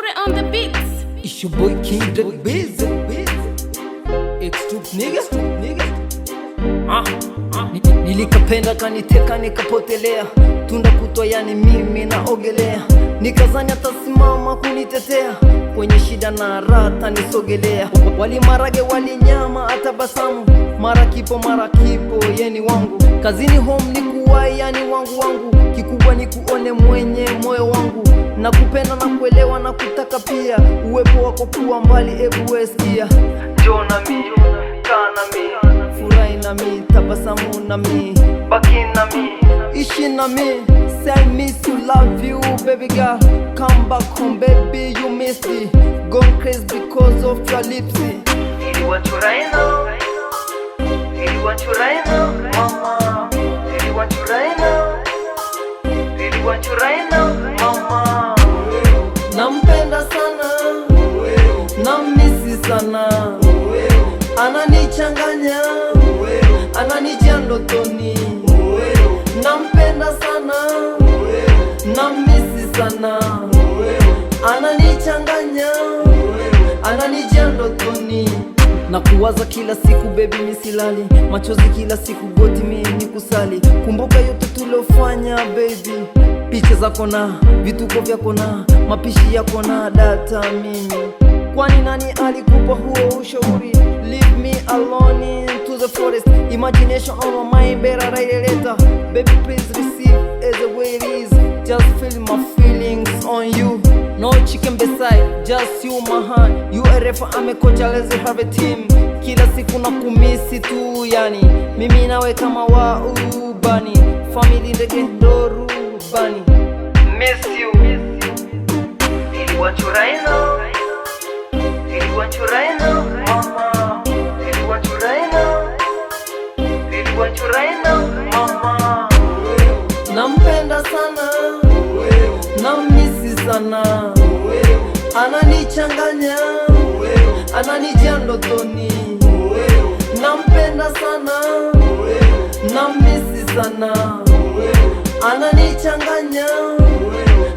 Bure on the beats. It's your boy King the Biz. X2 nigga. Nilikapenda kaniteka nikapotelea, tunda kutwa yani mimi naogelea, nikazani atasimama kunitetea, kwenye shida na rata nisogelea. Wali marage wali nyama atabasamu, mara kipo yeni wangu. Kazini home ni kuwai yani wangu, kikubwa ni kuone mwenye moyo wangu. Nakupenda na kuelewa na kutaka pia, uwepo wako kuwa mbali ebu wesikia. Njoo na mi, kaa na mi, furahi na mi, tabasamu na mi, baki na mi, ishi na mi. Say I miss you, love you baby girl, come back home baby, you miss me. Gone crazy because of your lips. Really want you right now, really want you right now, mama. Really want you right now, really want you right now, mama. Nampenda sana, namisi sana, ananichanganya, ananijia ndotoni. Nampenda sana, namisi sana, ananichanganya, ananijia ndotoni. Na kuwaza kila siku baby misilali, machozi kila siku goti mimi kusali. Kumbuka yote tulofanya baby, picha zako na vituko vyako na mapishi yako na data mimi. Kwani nani alikupa huo ushauri? Leave me alone into the forest, imagination on my mind, better write a letter. Baby please receive as the way it is, just feel my feelings on you. No chicken beside, just you my hand. You a refa, I'm a coach, let's have a team. Kila siku na kumisi tu yani, mimi nawe kama wa ubani, family ndege ndo rubani. Miss you, really want you right now, really want you right now, mama. Really want you right now, really want you right now, mama. Nampenda sana, namisi sana, ananichanganya, ananijia ndotoni. Nampenda sana, namisi sana, ananichanganya,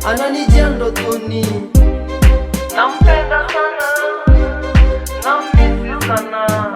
ananijia ndotoni. Nampenda sana, namisi sana.